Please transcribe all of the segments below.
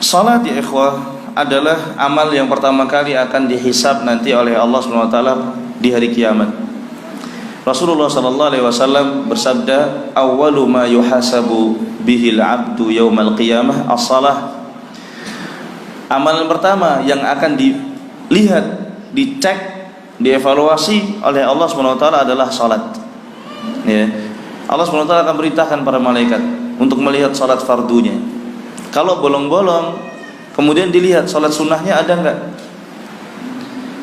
Salat ya ikhwah adalah amal yang pertama kali akan dihisab nanti oleh Allah SWT di hari kiamat. Rasulullah SAW bersabda, "Awwalu ma yuhasabu bihil abdu yaumal qiyamah as-salah." Amalan pertama yang akan dilihat, dicek, dievaluasi oleh Allah SWT adalah salat. Ya. Allah SWT akan perintahkan para malaikat untuk melihat salat fardunya. Kalau bolong-bolong, kemudian dilihat salat sunnahnya ada enggak.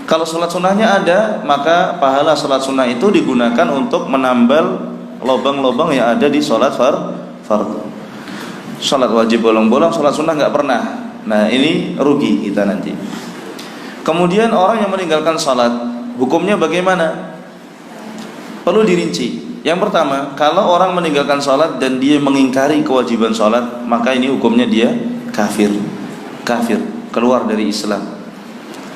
Kalau salat sunnahnya ada, maka pahala salat sunnah itu digunakan untuk menambal lubang-lubang yang ada di salat fardu. Salat wajib bolong-bolong, salat sunnah enggak pernah. Nah, ini rugi kita nanti. Kemudian orang yang meninggalkan salat, hukumnya bagaimana? Perlu dirinci. Yang pertama, kalau orang meninggalkan salat dan dia mengingkari kewajiban salat, maka ini hukumnya dia kafir, keluar dari Islam.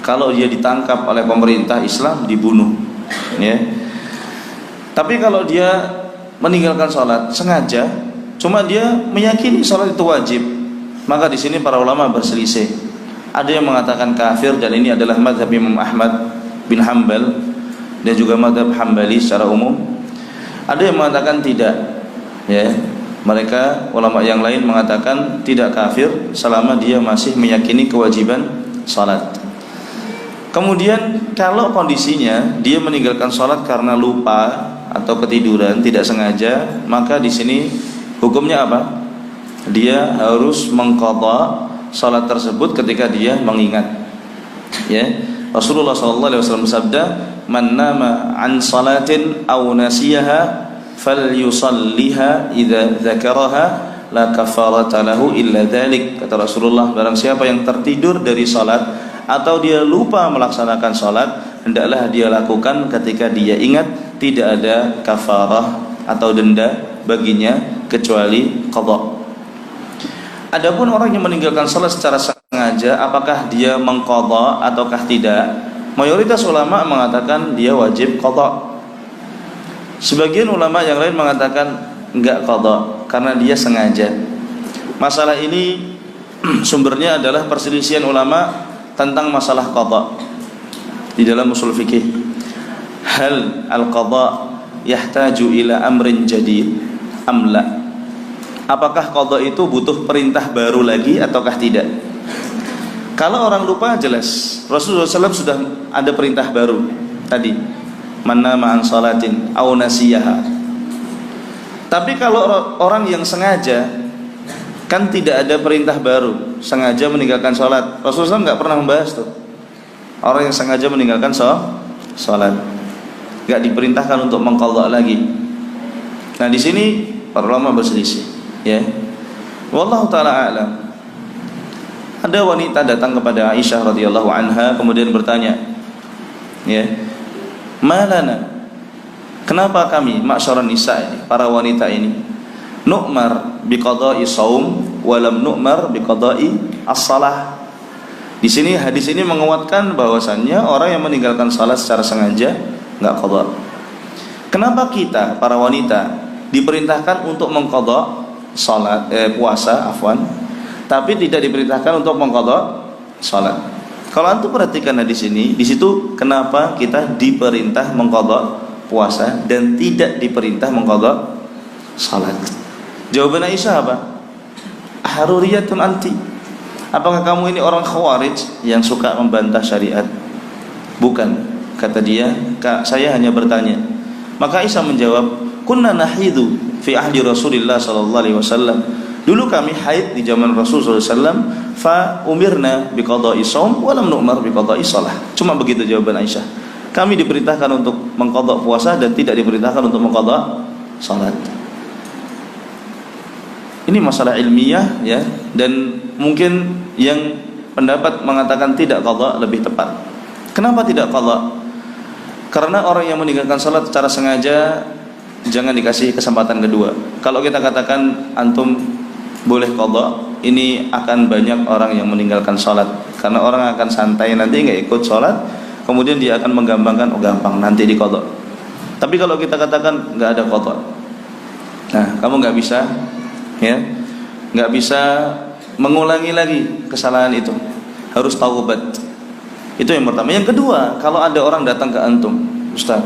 Kalau dia ditangkap oleh pemerintah Islam, dibunuh, ya. Tapi kalau dia meninggalkan salat sengaja, cuma dia meyakini salat itu wajib, maka di sini para ulama berselisih. Ada yang mengatakan kafir, dan ini adalah mazhab Imam Ahmad bin Hanbal dan juga mazhab Hambali secara umum. Ada yang mengatakan tidak, ya. Mereka ulama yang lain mengatakan tidak kafir selama dia masih meyakini kewajiban salat. Kemudian kalau kondisinya dia meninggalkan salat karena lupa atau ketiduran, tidak sengaja, maka di sini hukumnya apa? Dia harus mengqadha salat tersebut ketika dia mengingat. Ya. Rasulullah SAW bersabda, "Man nama an salatin aw nasiyaha falyusalliha idza dzakaraha la kafarata lahu illa dzalik." Kata Rasulullah, barang siapa yang tertidur dari salat atau dia lupa melaksanakan salat, hendaklah dia lakukan ketika dia ingat, tidak ada kafarah atau denda baginya kecuali qadha. Adapun orang yang meninggalkan salat secara sengaja, apakah dia mengqadha ataukah tidak? Mayoritas ulama mengatakan dia wajib qadha. Sebagian ulama yang lain mengatakan enggak qadha karena dia sengaja. Masalah ini sumbernya adalah perselisihan ulama tentang masalah qadha di dalam usul fikih. Hal al-qadha yahtaju ila amrin jadid am la? Apakah qadha itu butuh perintah baru lagi ataukah tidak? Kalau orang lupa, jelas Rasulullah SAW sudah ada perintah baru tadi, man nama an salatin aw nasiyaha. Tapi kalau orang yang sengaja, kan tidak ada perintah baru, sengaja meninggalkan salat. Rasulullah SAW nggak pernah membahas tuh orang yang sengaja meninggalkan salat, nggak diperintahkan untuk mengqadha lagi. Nah, di sini para ulama berselisih, ya. Wallahu taala a'lam. Ada wanita datang kepada Aisyah radhiyallahu anha kemudian bertanya, ya, malana, kenapa kami ma'syaran nisa ini, para wanita ini, nu'mar biqada'i shaum wa lam nu'mar biqada'i as-shalah. Di sini hadis ini menguatkan bahwasannya orang yang meninggalkan salat secara sengaja enggak qada. Kenapa kita para wanita diperintahkan untuk mengqada salat puasa tapi tidak diperintahkan untuk mengqada salat? Kalau antum perhatikan di sini, di situ kenapa kita diperintah mengqada puasa dan tidak diperintah mengqada salat? Jawaban Aisyah apa? Haruriyatun anti. Apakah kamu ini orang khawarij yang suka membantah syariat? Bukan, kata dia, saya hanya bertanya. Maka Aisyah menjawab, kunna nahidu fi ahdi Rasulillah sallallahu alaihi wasallam. Dulu kami haid di zaman Rasulullah SAW, fa umirna biqada'i shaum wa lam nu'mar biqada'i shalah. Cuma begitu jawaban Aisyah. Kami diperintahkan untuk mengqadha puasa dan tidak diperintahkan untuk mengqadha salat. Ini masalah ilmiah, ya, dan mungkin yang pendapat mengatakan tidak qadha lebih tepat. Kenapa tidak qadha? Karena orang yang meninggalkan salat secara sengaja jangan dikasih kesempatan kedua. Kalau kita katakan antum boleh qadha, ini akan banyak orang yang meninggalkan salat karena orang akan santai nanti nggak ikut salat, kemudian dia akan menggampangkan, oh gampang nanti diqadha. Tapi kalau kita katakan nggak ada qadha, nah kamu nggak bisa, ya, nggak bisa mengulangi lagi kesalahan itu, harus taubat. Itu yang pertama. Yang kedua, kalau ada orang datang ke antum, Ustaz,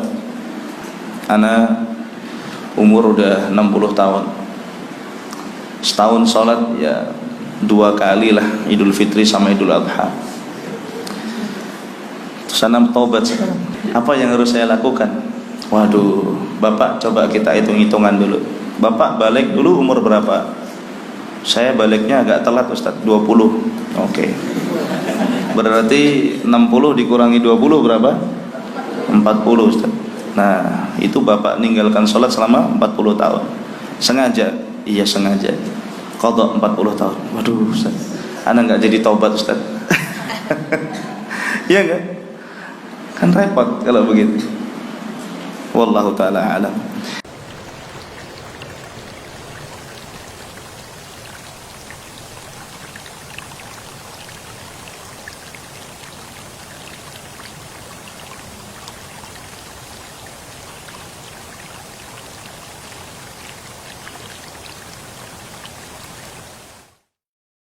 ana umur udah 60 tahun, setahun sholat ya 2 kali lah, Idul Fitri sama Idul Adha. Terus ana taubat sekarang, apa yang harus saya lakukan? Waduh, Bapak coba kita hitung-hitungan dulu. Bapak balik dulu umur berapa? Saya baliknya agak telat Ustaz, 20. Oke. Berarti 60 dikurangi 20 berapa? 40 Ustaz. Nah, itu Bapak ninggalkan sholat selama 40 tahun. Sengaja? Iya sengaja. Qadha 40 tahun. Waduh Ustaz, ana enggak jadi taubat Ustaz. Iya enggak? Kan repot kalau begitu. Wallahu taala alam.